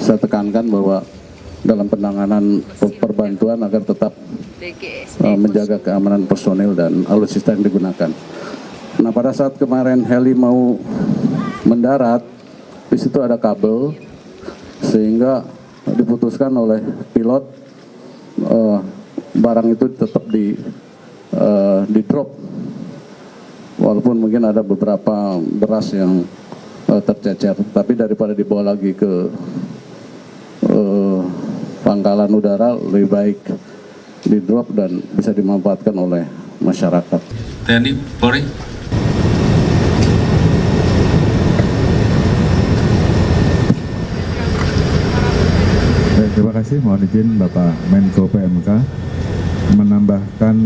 saya tekankan bahwa dalam penanganan perbantuan agar tetap menjaga keamanan personil dan alutsista yang digunakan. Nah, pada saat kemarin heli mau mendarat, di situ ada kabel, sehingga diputuskan oleh pilot barang itu tetap di drop, walaupun mungkin ada beberapa beras yang tercecer, tapi daripada dibawa lagi ke pangkalan udara, lebih baik di drop dan bisa dimanfaatkan oleh masyarakat. TNI, Polri. Terima kasih, mohon izin Bapak Menko PMK menambahkan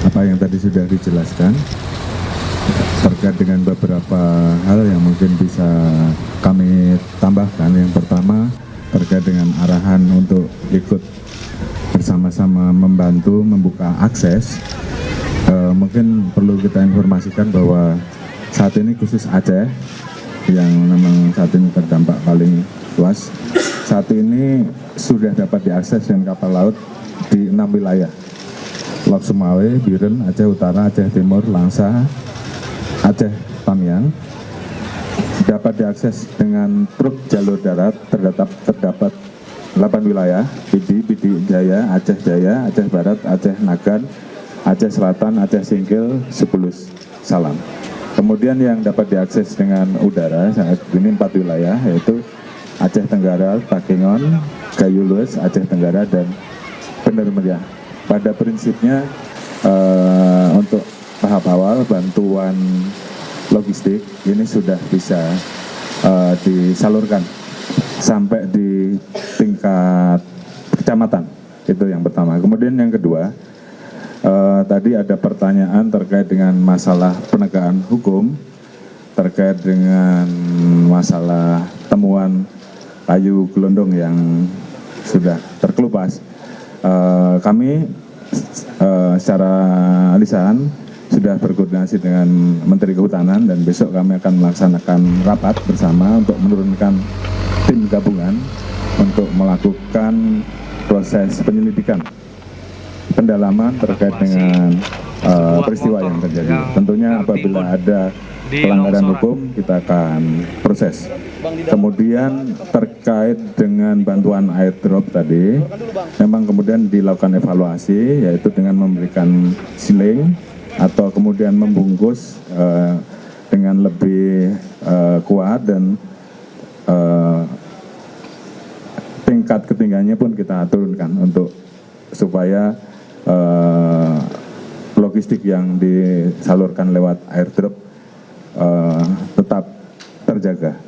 apa yang tadi sudah dijelaskan terkait dengan beberapa hal yang mungkin bisa kami tambahkan. Yang pertama terkait dengan arahan untuk ikut bersama-sama membantu membuka akses. Mungkin perlu kita informasikan bahwa saat ini khusus Aceh yang memang saat ini terdampak paling luas, saat ini sudah dapat diakses dengan kapal laut di 6 wilayah: Lok Sumawe, Biren, Aceh Utara, Aceh Timur, Langsa, Aceh Tamiang. Dapat diakses dengan truk jalur darat. Terdapat 8 wilayah: Pidi Jaya, Aceh Barat, Aceh Nagan, Aceh Selatan, Aceh Singkil, 10 Salam. Kemudian yang dapat diakses dengan udara saat ini 4 wilayah, yaitu Aceh Tenggara, Takengon, Gayo Lues, Aceh Tenggara, dan Bener Meriah. Pada prinsipnya untuk tahap awal bantuan logistik ini sudah bisa disalurkan sampai di tingkat kecamatan. Itu yang pertama. Kemudian yang kedua, tadi ada pertanyaan terkait dengan masalah penegakan hukum, terkait dengan masalah temuan kayu gelondong yang sudah terkelupas. Kami secara lisan sudah berkoordinasi dengan Menteri Kehutanan dan besok kami akan melaksanakan rapat bersama untuk menurunkan tim gabungan untuk melakukan proses penyelidikan pendalaman terkait dengan peristiwa yang terjadi. Tentunya apabila ada pelanggaran hukum kita akan proses. Kemudian terkait dengan bantuan airdrop tadi, memang kemudian dilakukan evaluasi, yaitu dengan memberikan siling atau kemudian membungkus dengan lebih kuat, dan tingkat ketinggiannya pun kita turunkan untuk supaya logistik yang disalurkan lewat airdrop tetap terjaga.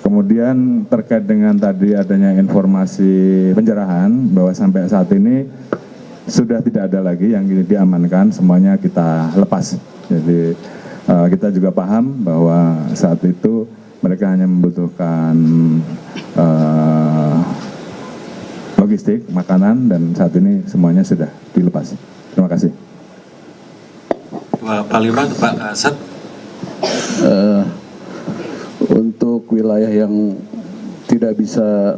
Kemudian terkait dengan tadi adanya informasi penjarahan bahwa sampai saat ini sudah tidak ada lagi yang diamankan, semuanya kita lepas. Jadi kita juga paham bahwa saat itu mereka hanya membutuhkan logistik, makanan, dan saat ini semuanya sudah dilepas. Terima kasih. Pak Lima, Pak Asad. Untuk wilayah yang tidak bisa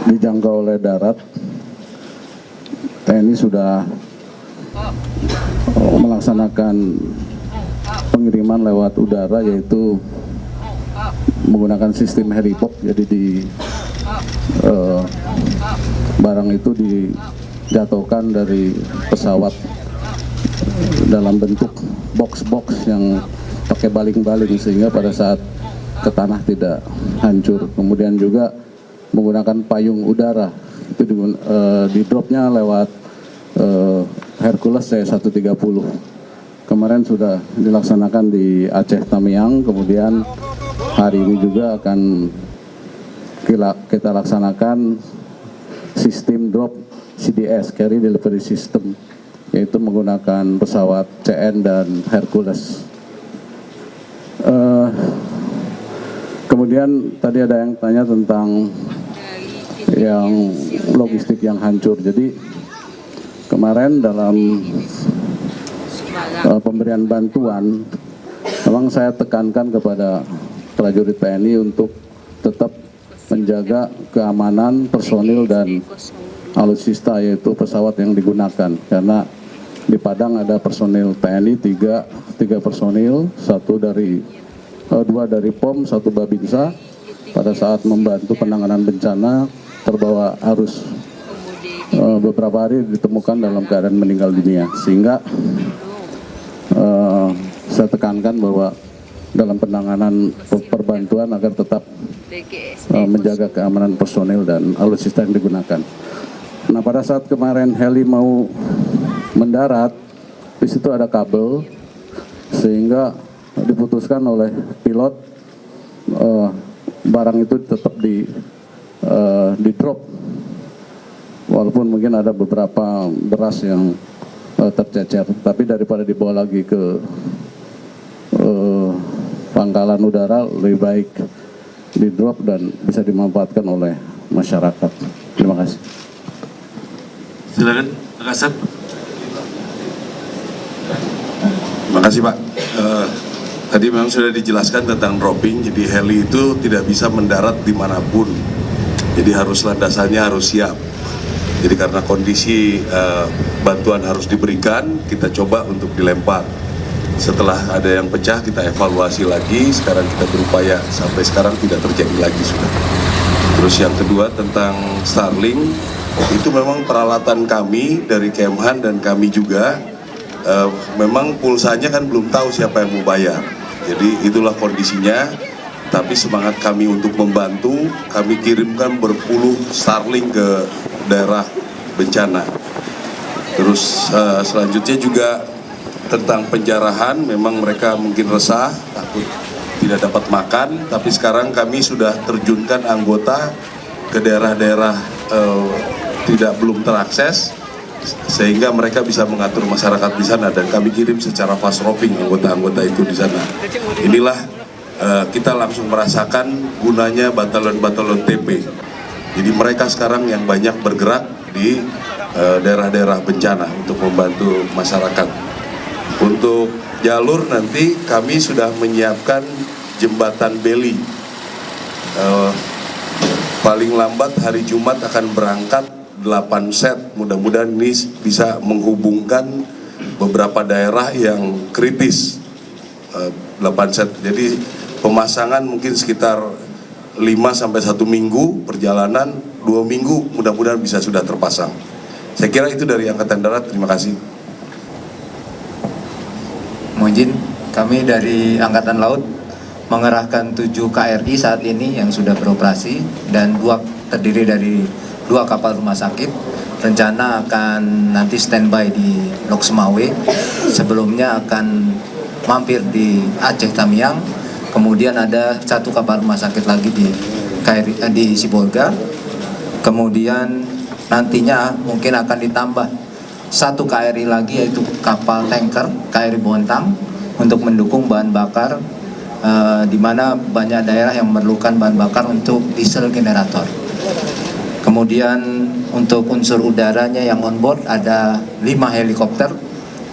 dijangkau oleh darat, TNI sudah melaksanakan pengiriman lewat udara, yaitu menggunakan sistem helipop. Jadi barang itu dijatuhkan dari pesawat dalam bentuk box-box yang pakai baling-baling, sehingga pada saat ke tanah tidak hancur. Kemudian juga menggunakan payung udara, itu di dropnya lewat Hercules C-130. Kemarin sudah dilaksanakan di Aceh Tamiang, kemudian hari ini juga akan kita laksanakan sistem drop CDS, Carry Delivery System, yaitu menggunakan pesawat CN dan Hercules. Kemudian tadi ada yang tanya tentang yang logistik yang hancur. Jadi kemarin dalam pemberian bantuan, memang saya tekankan kepada prajurit TNI untuk tetap menjaga keamanan personil dan alutsista, yaitu pesawat yang digunakan. Karena di Padang ada personil TNI tiga personil, dua dari POM, satu Babinsa. Pada saat membantu penanganan bencana terbawa arus, beberapa hari ditemukan dalam keadaan meninggal dunia. Sehingga saya tekankan bahwa dalam penanganan perbantuan agar tetap menjaga keamanan personil dan alutsista yang digunakan. Nah, pada saat kemarin heli mau mendarat, di situ ada kabel, sehingga diputuskan oleh pilot barang itu tetap di drop, walaupun mungkin ada beberapa beras yang tercecer, tapi daripada dibawa lagi ke pangkalan udara, lebih baik di drop dan bisa dimanfaatkan oleh masyarakat. Terima kasih. Silakan, Pak Kasat. Terima kasih Pak. Tadi memang sudah dijelaskan tentang dropping, jadi heli itu tidak bisa mendarat dimanapun. Jadi harus landasannya harus siap. Jadi karena kondisi bantuan harus diberikan, kita coba untuk dilempar. Setelah ada yang pecah, kita evaluasi lagi. Sekarang kita berupaya sampai sekarang tidak terjadi lagi sudah. Terus yang kedua tentang Starlink, itu memang peralatan kami dari Kemhan dan kami juga. Memang pulsanya kan belum tahu siapa yang mau bayar. Jadi itulah kondisinya. Tapi semangat kami untuk membantu, kami kirimkan berpuluh Starlink ke daerah bencana. Terus selanjutnya juga tentang penjarahan, memang mereka mungkin resah, takut tidak dapat makan. Tapi sekarang kami sudah terjunkan anggota ke daerah-daerah belum terakses, sehingga mereka bisa mengatur masyarakat di sana, dan kami kirim secara fast roping anggota-anggota itu di sana. Inilah kita langsung merasakan gunanya batalon-batalon TP. Jadi mereka sekarang yang banyak bergerak di daerah-daerah bencana untuk membantu masyarakat. Untuk jalur nanti kami sudah menyiapkan jembatan Beli. Paling lambat hari Jumat akan berangkat 8 set, mudah-mudahan ini bisa menghubungkan beberapa daerah yang kritis. 8 set, jadi pemasangan mungkin sekitar 5 sampai 1 minggu, perjalanan 2 minggu mudah-mudahan bisa sudah terpasang. Saya kira itu dari Angkatan Darat, terima kasih. Mohon izin, kami dari Angkatan Laut mengerahkan 7 KRI saat ini yang sudah beroperasi, dan terdiri dari 2 kapal rumah sakit. Rencana akan nanti standby di Lok Semawe. Sebelumnya akan mampir di Aceh Tamiang. Kemudian ada 1 kapal rumah sakit lagi di Sibolga. Kemudian nantinya mungkin akan ditambah 1 KRI lagi, yaitu kapal tanker KRI Bontang, untuk mendukung bahan bakar, di mana banyak daerah yang memerlukan bahan bakar untuk diesel generator. Kemudian untuk unsur udaranya yang on board ada 5 helikopter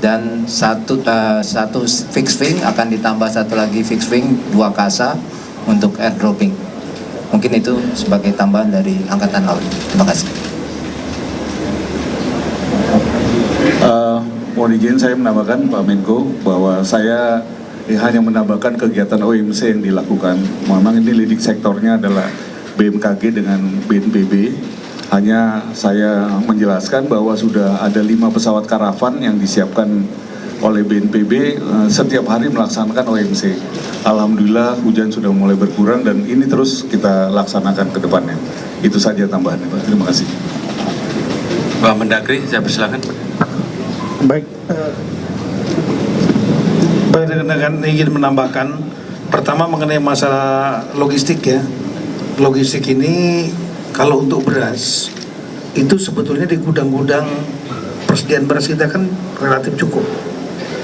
dan satu fixed wing, akan ditambah 1 lagi fixed wing, 2 kasa untuk airdropping. Mungkin itu sebagai tambahan dari Angkatan Laut. Terima kasih. Mohon izin saya menambahkan Pak Menko bahwa saya hanya menambahkan kegiatan OMC yang dilakukan. Memang ini leading sektornya adalah BMKG dengan BNPB. Hanya saya menjelaskan bahwa sudah ada 5 pesawat karavan yang disiapkan oleh BNPB setiap hari melaksanakan OMC. Alhamdulillah hujan sudah mulai berkurang dan ini terus kita laksanakan ke depannya. Itu saja tambahannya Pak. Terima kasih. Pak Mendagri, saya persilakan. Baik, rekan-rekan ingin menambahkan, pertama mengenai masalah logistik ya. Logistik ini kalau untuk beras itu sebetulnya di gudang-gudang persediaan beras kita kan relatif cukup,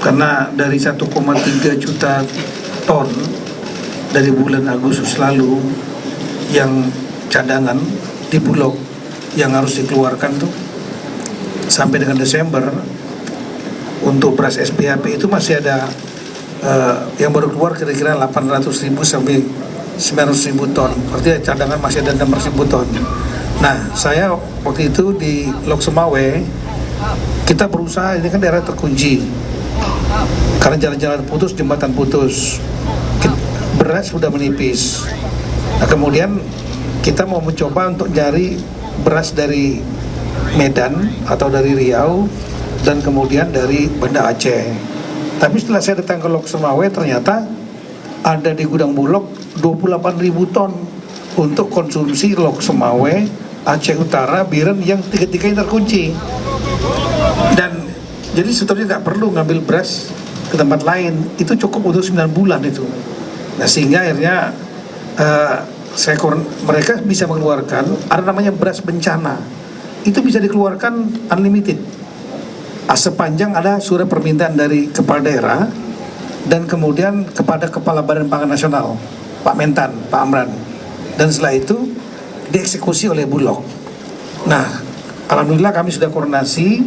karena dari 1,3 juta ton dari bulan Agustus lalu yang cadangan di Bulog yang harus dikeluarkan tuh sampai dengan Desember. Untuk beras SPHP itu masih ada yang baru keluar kira-kira 800.000 sampai 900.000 ton, artinya cadangan masih ada 600.000 ton. Nah, saya waktu itu di Lok Sumawe, kita berusaha, ini kan daerah terkunci karena jalan-jalan putus, jembatan putus, beras sudah menipis. Nah, kemudian kita mau mencoba untuk cari beras dari Medan atau dari Riau dan kemudian dari Banda Aceh. Tapi setelah saya datang ke Lok Sumawe, ternyata ada di gudang Bulog 28.000 ton untuk konsumsi Lok Sumawe, Aceh Utara, Biren yang tiga-tiganya terkunci. Dan jadi sebetulnya nggak perlu ngambil beras ke tempat lain, itu cukup untuk 9 bulan itu. Nah, sehingga akhirnya mereka bisa mengeluarkan, ada namanya beras bencana, itu bisa dikeluarkan unlimited sepanjang ada surat permintaan dari kepala daerah dan kemudian kepada Kepala Badan Pangan Nasional, Pak Mentan, Pak Amran, dan setelah itu dieksekusi oleh Bulog. Nah, alhamdulillah kami sudah koordinasi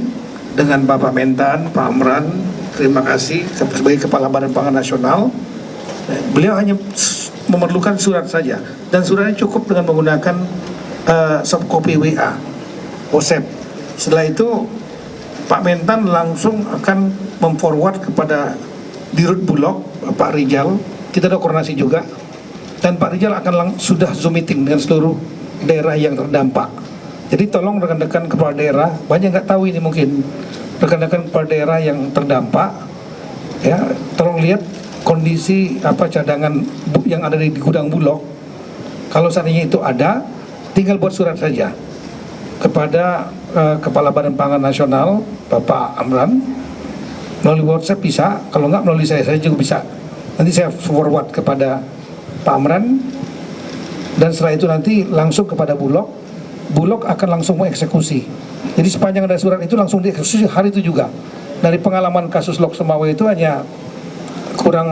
dengan Bapak Mentan, Pak Amran, terima kasih sebagai Kepala Badan Pangan Nasional. Beliau hanya memerlukan surat saja, dan suratnya cukup dengan menggunakan soft copy WA, WhatsApp. Setelah itu Pak Mentan langsung akan memforward kepada Dirut Bulog, Pak Rijal. Kita ada koordinasi juga, dan Pak Rijal akan sudah Zoom meeting dengan seluruh daerah yang terdampak. Jadi tolong rekan-rekan kepala daerah, banyak nggak tahu ini mungkin, rekan-rekan kepala daerah yang terdampak, ya tolong lihat kondisi cadangan yang ada di gudang Bulog. Kalau seandainya itu ada, tinggal buat surat saja kepada Kepala Badan Pangan Nasional, Bapak Amran, melalui WhatsApp bisa, kalau nggak melalui saya juga bisa. Nanti saya forward kepada Pak Amran, dan setelah itu nanti langsung kepada Bulog. Bulog akan langsung mengeksekusi. Jadi sepanjang ada surat itu langsung dieksekusi hari itu juga. Dari pengalaman kasus Lok Sumawe itu hanya kurang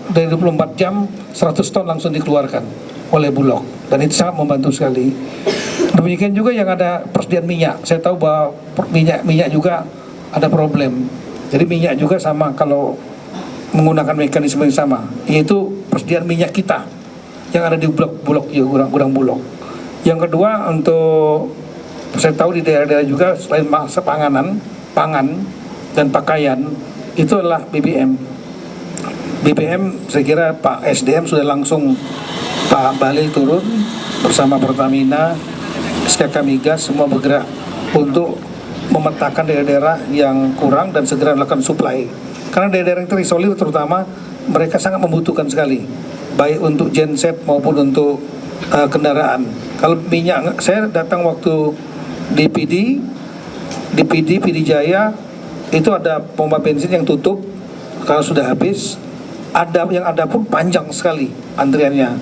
dari 24 jam 100 ton langsung dikeluarkan oleh Bulog, dan itu sangat membantu sekali. Demikian juga yang ada persediaan minyak. Saya tahu bahwa minyak juga ada problem. Jadi minyak juga sama kalau menggunakan mekanisme yang sama, yaitu persediaan minyak kita yang ada di Bulog gudang Bulog. Yang kedua, untuk saya tahu di daerah-daerah juga selain pangan dan pakaian, itu adalah BBM. BBM saya kira Pak SDM sudah langsung, Pak Balil turun bersama Pertamina, SKK Migas, semua bergerak untuk memetakan daerah-daerah yang kurang dan segera melakukan supply. Karena daerah-daerah yang terisolir terutama, mereka sangat membutuhkan sekali, baik untuk genset maupun untuk kendaraan. Kalau minyak, saya datang waktu di PD Jaya, itu ada pompa bensin yang tutup karena sudah habis. Yang ada pun panjang sekali antriannya.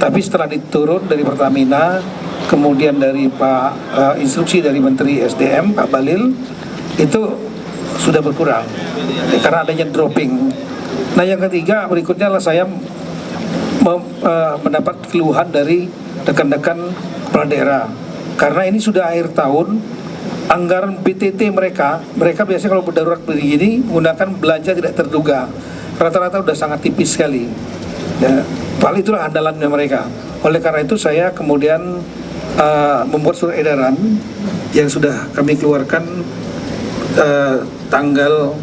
Tapi setelah diturun dari Pertamina, kemudian dari instruksi dari Menteri SDM Pak Balil, itu sudah berkurang karena adanya dropping. Nah, yang ketiga berikutnya adalah saya mendapat keluhan dari rekan-rekan kepala daerah, karena ini sudah akhir tahun, anggaran BTT mereka biasanya kalau berdarurat begini menggunakan belanja tidak terduga, rata-rata sudah sangat tipis sekali ya, paling itulah andalannya mereka. Oleh karena itu saya kemudian membuat surat edaran yang sudah kami keluarkan tanggal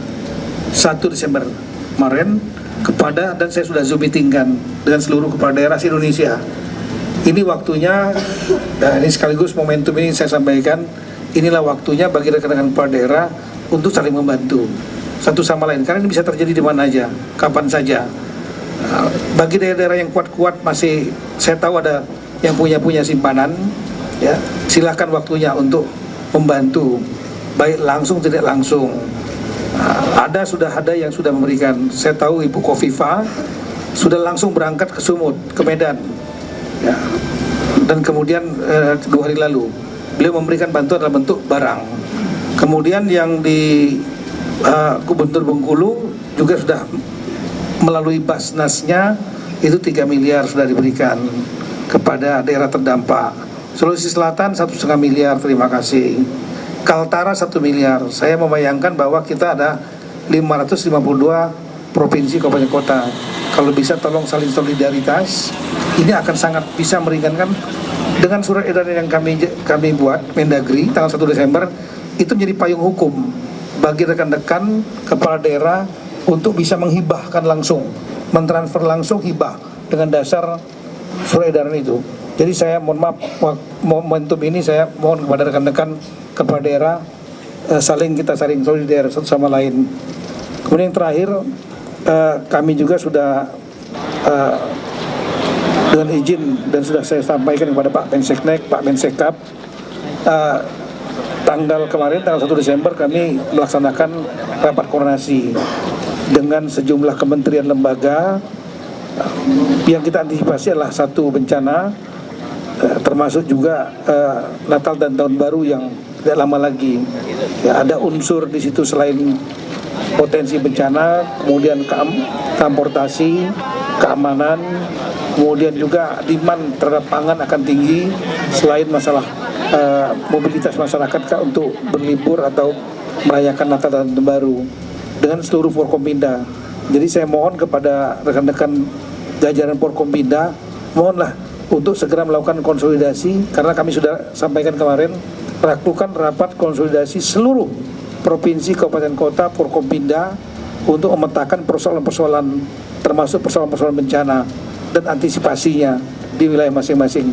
1 Desember kemarin kepada, dan saya sudah Zoom meetingkan dengan seluruh kepala daerah se-Indonesia. Ini waktunya, ini sekaligus momentum ini saya sampaikan, inilah waktunya bagi rekan-rekan kepala daerah untuk saling membantu satu sama lain, karena ini bisa terjadi di mana aja, kapan saja. Bagi daerah-daerah yang kuat-kuat masih, saya tahu ada yang punya simpanan, ya silahkan waktunya untuk membantu, baik langsung tidak langsung. Sudah ada yang sudah memberikan. Saya tahu Ibu Kofifa sudah langsung berangkat ke Sumut, ke Medan, ya. Dan kemudian 2 hari lalu beliau memberikan bantuan dalam bentuk barang. Kemudian yang di Gubernur Bengkulu juga sudah melalui Basnasnya itu 3 miliar sudah diberikan kepada daerah terdampak. Sulawesi Selatan 1,5 miliar, terima kasih. Kaltara 1 miliar. Saya membayangkan bahwa kita ada 552 provinsi, kabupaten, kota. Kalau bisa tolong saling solidaritas. Ini akan sangat bisa meringankan dengan surat edaran yang kami buat Mendagri tanggal 1 Desember itu menjadi payung hukum bagi rekan-rekan kepala daerah untuk bisa menghibahkan langsung, mentransfer langsung hibah dengan dasar surat edaran itu. Jadi saya mohon maaf, momentum ini saya mohon kepada rekan-rekan kepala daerah saling solidar satu sama lain. Kemudian yang terakhir, kami juga sudah dengan izin dan sudah saya sampaikan kepada Pak Menseknek, Pak Mensekap, kemarin tanggal 1 Desember kami melaksanakan rapat koordinasi dengan sejumlah kementerian lembaga. Yang kita antisipasi adalah satu bencana, termasuk juga Natal dan Tahun Baru yang tidak lama lagi. Ya, ada unsur di situ selain potensi bencana, kemudian transportasi, keamanan, kemudian juga demand terhadap pangan akan tinggi, selain masalah mobilitas masyarakat untuk berlibur atau merayakan Natal dan Tahun Baru dengan seluruh Forkompinda. Jadi saya mohon kepada rekan-rekan jajaran Forkompinda, mohonlah untuk segera melakukan konsolidasi, karena kami sudah sampaikan kemarin, lakukan rapat konsolidasi seluruh provinsi, kabupaten, kota, Forkompinda untuk memetakan persoalan-persoalan termasuk persoalan-persoalan bencana dan antisipasinya di wilayah masing-masing.